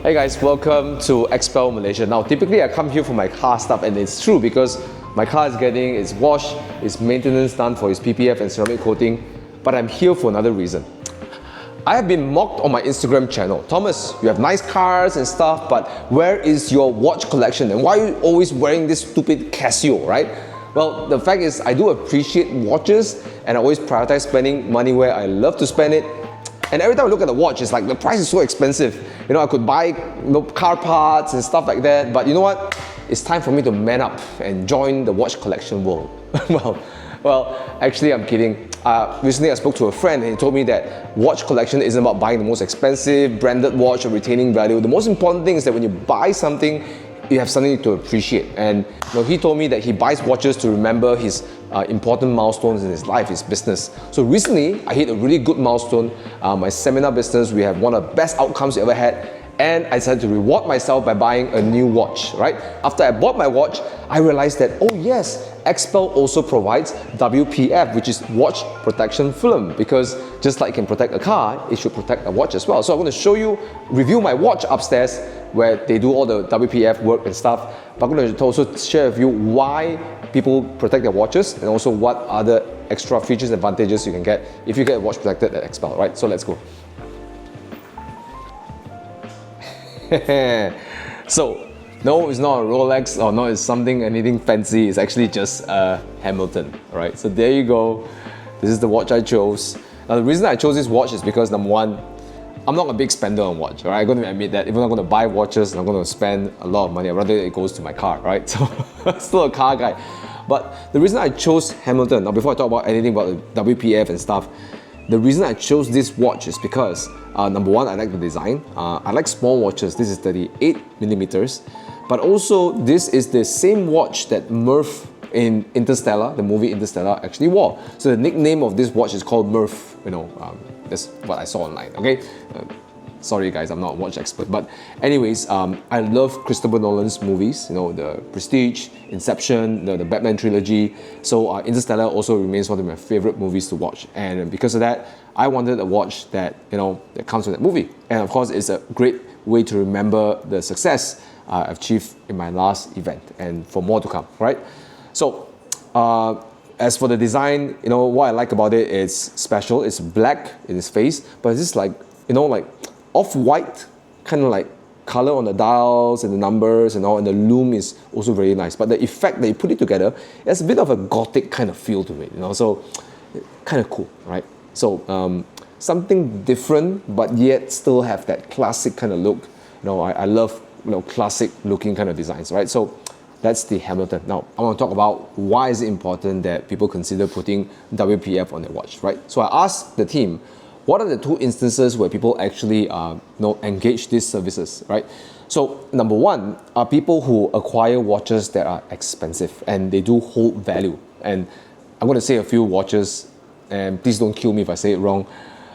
Hey guys, welcome to XPEL Malaysia. Now, typically I come here for my car stuff, and it's true because my car is getting its wash, its maintenance done for its PPF and ceramic coating, but I'm here for another reason. I have been mocked on my Instagram channel. Thomas, you have nice cars and stuff, but where is your watch collection? And why are you always wearing this stupid Casio, right? Well, the fact is I do appreciate watches, and I always prioritize spending money where I love to spend it. And every time I look at the watch, it's like the price is so expensive. You know, I could buy car parts and stuff like that, but you know what? It's time for me to man up and join the watch collection world. Actually, I'm kidding. Recently, I spoke to a friend and he told me that watch collection isn't about buying the most expensive branded watch or retaining value. The most important thing is that when you buy something, you have something to appreciate. And he told me that he buys watches to remember his important milestones in his life, his business. So recently, I hit a really good milestone. My seminar business, we have one of the best outcomes we ever had. And I decided to reward myself by buying a new watch, right? After I bought my watch, I realized that, oh yes, XPEL also provides WPF, which is watch protection film, because just like it can protect a car, it should protect a watch as well. So I'm going to show you, review my watch upstairs, where they do all the WPF work and stuff. But I'm going to also share with you why people protect their watches and also what other extra features and advantages you can get if you get a watch protected at XPEL, right? So let's go. So, no, it's not a Rolex or no, it's anything fancy. It's actually just a Hamilton, right? So there you go. This is the watch I chose. Now the reason I chose this watch is because number one, I'm not a big spender on watch, right? I'm going to admit that. If I'm not going to buy watches, I'm going to spend a lot of money. I'd rather it goes to my car, right? So still a car guy. But the reason I chose Hamilton, now before I talk about anything about the WPF and stuff, the reason I chose this watch is because number one, I like the design. I like small watches. This is 38 millimeters. But also, this is the same watch that Murph in Interstellar, the movie Interstellar, actually wore. So the nickname of this watch is called Murph. That's what I saw online, okay? Sorry guys, I'm not a watch expert. But anyways, I love Christopher Nolan's movies, the Prestige, Inception, the Batman trilogy. So Interstellar also remains one of my favorite movies to watch. And because of that, I wanted a watch that, that comes with that movie. And of course, it's a great way to remember the success I achieved in my last event and for more to come, right? So, as for the design, what I like about it is special. It's black in its face, but it's just like off-white kind of like color on the dials and the numbers and all, and the lume is also very nice. But the effect that you put it together, it has a bit of a gothic kind of feel to it, so kind of cool, right? So something different, but yet still have that classic kind of look. I love classic looking kind of designs, right? So that's the Hamilton. Now, I want to talk about why is it important that people consider putting WPF on their watch, right? So I asked the team, what are the two instances where people actually engage these services, right? So number one are people who acquire watches that are expensive and they do hold value. And I'm going to say a few watches, and please don't kill me if I say it wrong.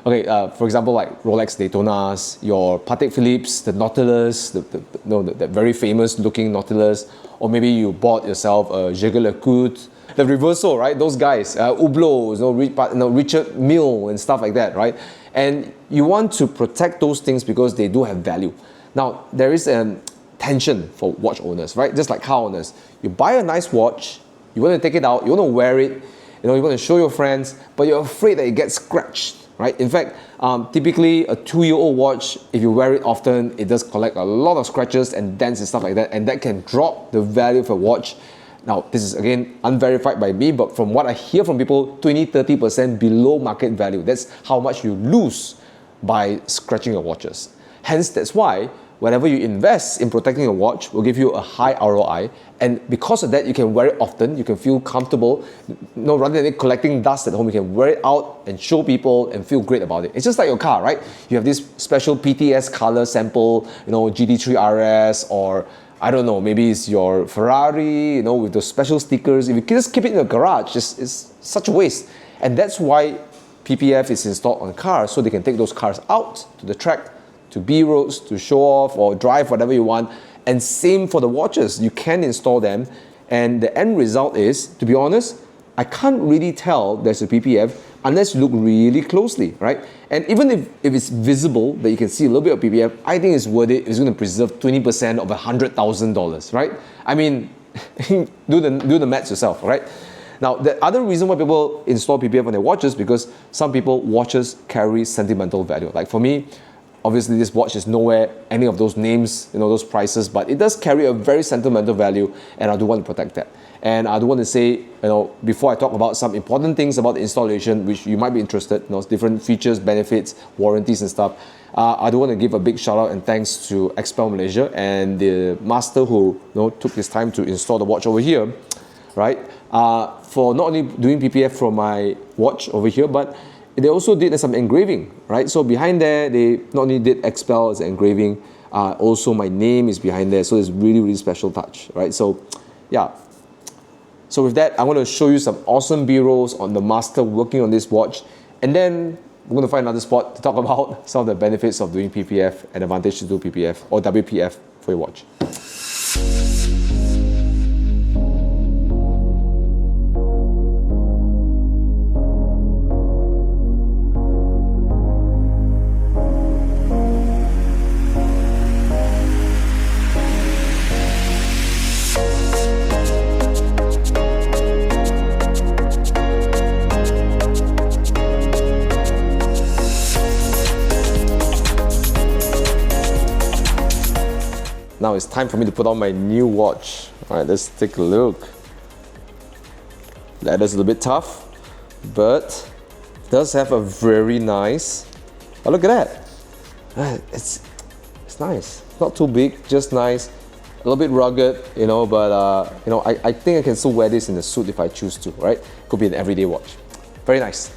Okay, for example, like Rolex Daytonas, your Patek Philippe's, the Nautilus, the very famous looking Nautilus, or maybe you bought yourself a Jaeger-LeCoultre, the Reverso, right? Those guys, Hublot, Richard Mille and stuff like that, right? And you want to protect those things because they do have value. Now, there is a tension for watch owners, right? Just like car owners. You buy a nice watch, you want to take it out, you want to wear it, you want to show your friends, but you're afraid that it gets scratched, right? In fact, typically a 2-year-old watch, if you wear it often, it does collect a lot of scratches and dents and stuff like that, and that can drop the value of a watch. Now, this is again unverified by me, but from what I hear from people, 20-30% below market value. That's how much you lose by scratching your watches. Hence, that's why whenever you invest in protecting your watch, will give you a high ROI. And because of that, you can wear it often, you can feel comfortable. Rather than collecting dust at home, you can wear it out and show people and feel great about it. It's just like your car, right? You have this special PTS color sample, GT3 RS, or I don't know, maybe it's your Ferrari, with those special stickers. If you just keep it in the garage, it's such a waste. And that's why PPF is installed on cars, so they can take those cars out to the track, to B roads, to show off or drive whatever you want. And same for the watches, you can install them. And the end result is, to be honest, I can't really tell there's a PPF, unless you look really closely, right? And even if it's visible that you can see a little bit of PPF, I think it's worth it. It's going to preserve 20% of $100,000, right? I mean, do the maths yourself, right? Now, the other reason why people install PPF on their watches, because some people watches carry sentimental value. Like for me, obviously this watch is nowhere any of those names, those prices, but it does carry a very sentimental value, and I do want to protect that. And I do want to say, before I talk about some important things about the installation, which you might be interested, different features, benefits, warranties and stuff, I do want to give a big shout out and thanks to XPEL Malaysia and the master who took his time to install the watch over here, right? For not only doing PPF from my watch over here, but they also did some engraving, right? So behind there, they not only did XPEL as engraving, also my name is behind there. So it's really, really special touch, right? So yeah. So with that, I want to show you some awesome B-rolls on the master working on this watch. And then we're going to find another spot to talk about some of the benefits of doing PPF and advantage to do PPF or WPF for your watch. Now it's time for me to put on my new watch. All right, let's take a look. Leather's a little bit tough, but it does have a very nice, oh look at that. It's nice, not too big, just nice. A little bit rugged, but I think I can still wear this in a suit if I choose to, right? Could be an everyday watch. Very nice.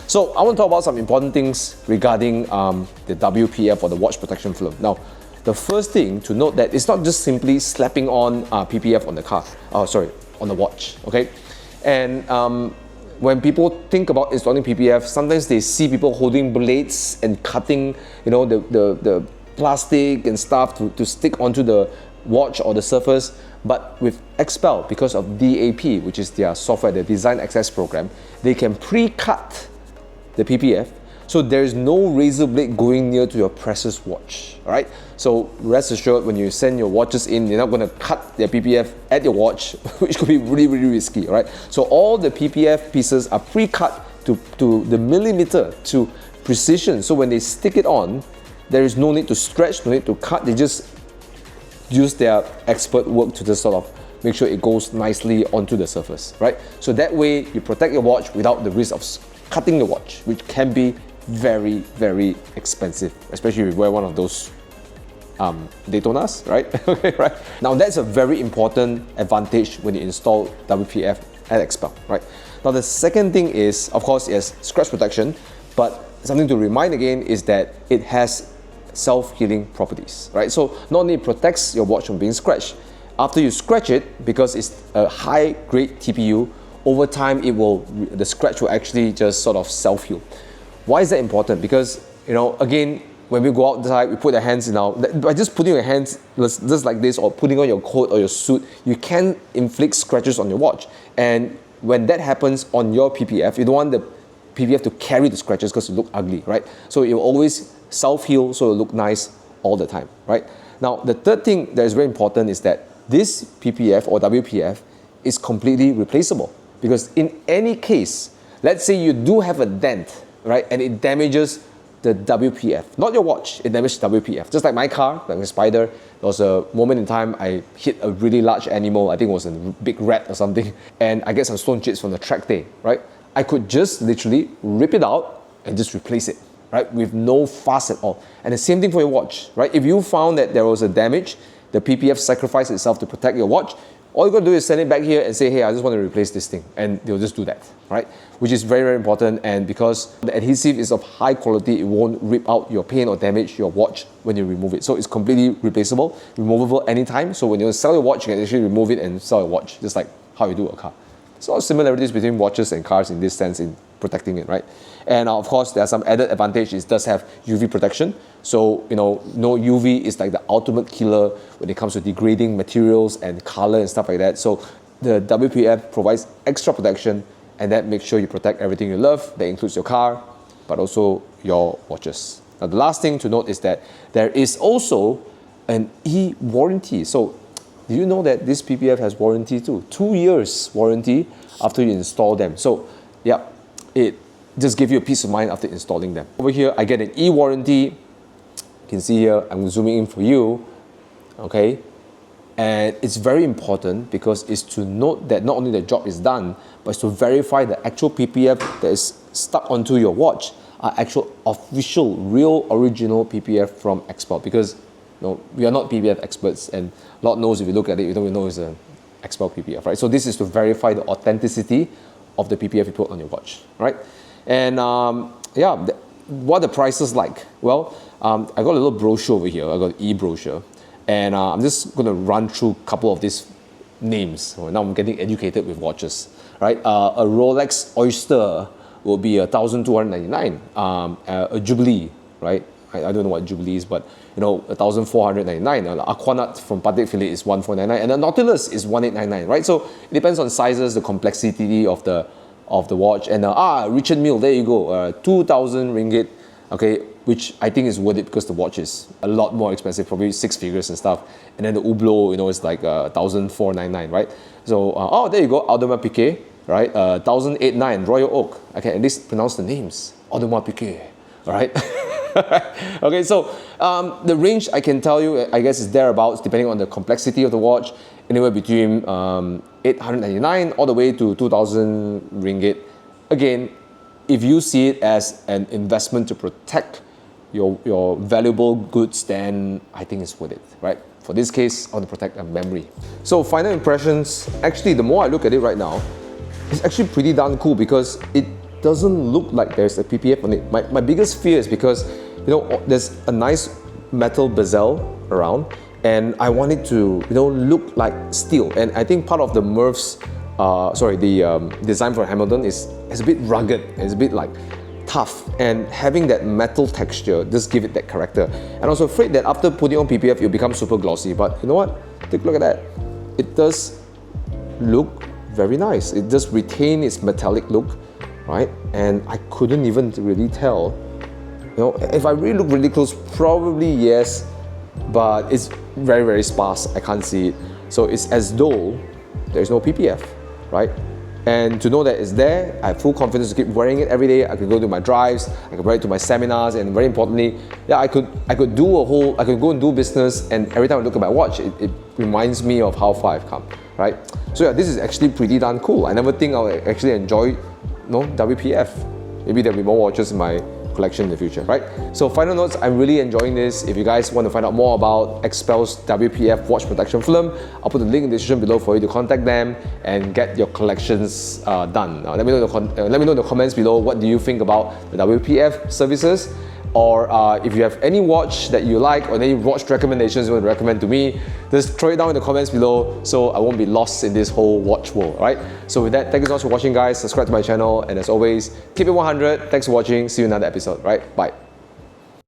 So I want to talk about some important things regarding the WPF or the watch protection film. Now, the first thing to note that it's not just simply slapping on PPF on the car, on the watch, okay? And when people think about installing PPF, sometimes they see people holding blades and cutting, the plastic and stuff to stick onto the watch or the surface. But with XPEL, because of DAP, which is their software, their Design Access Program, they can pre-cut the PPF, so there is no razor blade going near to your precious watch, all right? So rest assured, when you send your watches in, you're not going to cut their PPF at your watch, which could be really, really risky, all right? So all the PPF pieces are pre-cut to the millimeter, to precision. So when they stick it on, there is no need to stretch, no need to cut. They just use their expert work to just sort of make sure it goes nicely onto the surface, right? So that way you protect your watch without the risk of cutting the watch, which can be very, very expensive, especially if you wear one of those Daytonas, right? Okay, right. Now that's a very important advantage when you install WPF at XPEL, right? Now the second thing is, of course, yes, scratch protection, but something to remind again is that it has self-healing properties, right? So not only it protects your watch from being scratched, after you scratch it, because it's a high-grade TPU, over time the scratch will actually just sort of self-heal. Why is that important? Because, again, when we go outside, we put our hands by just putting your hands just like this or putting on your coat or your suit, you can inflict scratches on your watch. And when that happens on your PPF, you don't want the PPF to carry the scratches because it look ugly, right? So it will always self-heal, so it'll look nice all the time, right? Now, the third thing that is very important is that this PPF or WPF is completely replaceable. Because in any case, let's say you do have a dent, right, and it damages the WPF, not your watch, it damages WPF. Just like my car, like my Spider, there was a moment in time I hit a really large animal, I think it was a big rat or something, and I get some stone chips from the track day, right? I could just literally rip it out and just replace it, right, with no fuss at all. And the same thing for your watch, right? If you found that there was a damage, the PPF sacrificed itself to protect your watch, all you got to do is send it back here and say, hey, I just want to replace this thing. And they'll just do that, right? Which is very, very important. And because the adhesive is of high quality, it won't rip out your paint or damage your watch when you remove it. So it's completely replaceable, removable anytime. So when you sell your watch, you can actually remove it and sell your watch, just like how you do a car. So similarities between watches and cars in this sense in protecting it, right? And of course, there are some added advantages. It does have UV protection. So, no UV is like the ultimate killer when it comes to degrading materials and color and stuff like that. So the WPF provides extra protection and that makes sure you protect everything you love. That includes your car, but also your watches. Now, the last thing to note is that there is also an e-warranty. So, do you know that this PPF has warranty too? 2 years warranty after you install them. So, yeah, it just gives you a peace of mind after installing them. Over here, I get an e-warranty. You can see here, I'm zooming in for you, okay? And it's very important because it's to note that not only the job is done, but it's to verify the actual PPF that is stuck onto your watch are actual official, real, original PPF from XPEL. Because we are not PPF experts, and Lord knows if you look at it, you don't even know it's an XPEL PPF, right? So this is to verify the authenticity of the PPF you put on your watch, right? And yeah, what are the prices like? Well, I got a little brochure over here. I got an e-brochure. And I'm just going to run through a couple of these names. Now I'm getting educated with watches, right? A Rolex Oyster will be $1,299. A Jubilee, right? I don't know what Jubilee is, but $1,499. An Aquanaut from Patek Philippe is $1,499, and a Nautilus is $1,899, right? So it depends on sizes, the complexity of the watch. And Richard Mille, there you go, 2,000 ringgit. Okay, which I think is worth it because the watch is a lot more expensive, probably 6 figures and stuff. And then the Hublot, it's like 1,499, right? So, there you go, Audemars Piguet, right? 1,089, Royal Oak. I can at least pronounce the names, Audemars Piguet, all right? Okay, so the range I can tell you, I guess, is thereabouts, depending on the complexity of the watch, anywhere between 899 all the way to 2,000 ringgit. Again, if you see it as an investment to protect your valuable goods, then I think it's worth it, right? For this case, I want to protect a memory. So final impressions, actually the more I look at it right now, it's actually pretty darn cool because it doesn't look like there's a PPF on it. My biggest fear is because there's a nice metal bezel around, and I want it to look like steel. And I think part of the Murph's design for Hamilton is a bit rugged, it's a bit like tough, and having that metal texture just give it that character. And I was afraid that after putting on PPF, it'll become super glossy, but you know what? Take a look at that. It does look very nice. It does retain its metallic look, right? And I couldn't even really tell. If I really look really close, probably yes, but it's very, very sparse. I can't see it. So it's as though there's no PPF, right? And to know that it's there, I have full confidence to keep wearing it every day. I could go to my drives, I could wear it to my seminars, and very importantly, yeah, I could go and do business, and every time I look at my watch, it reminds me of how far I've come, right? So yeah, this is actually pretty darn cool. I never think I'll actually enjoy WPF. Maybe there'll be more watches in my collection in the future, right? So final notes, I'm really enjoying this. If you guys want to find out more about XPEL's WPF watch protection film, I'll put the link in the description below for you to contact them and get your collections done. Let me know in the comments below, what do you think about the WPF services? Or if you have any watch that you like or any watch recommendations you want to recommend to me, just throw it down in the comments below so I won't be lost in this whole watch world, right? So with that, thank you so much for watching, guys. Subscribe to my channel, and as always, keep it 100. Thanks for watching. See you in another episode, right? Bye.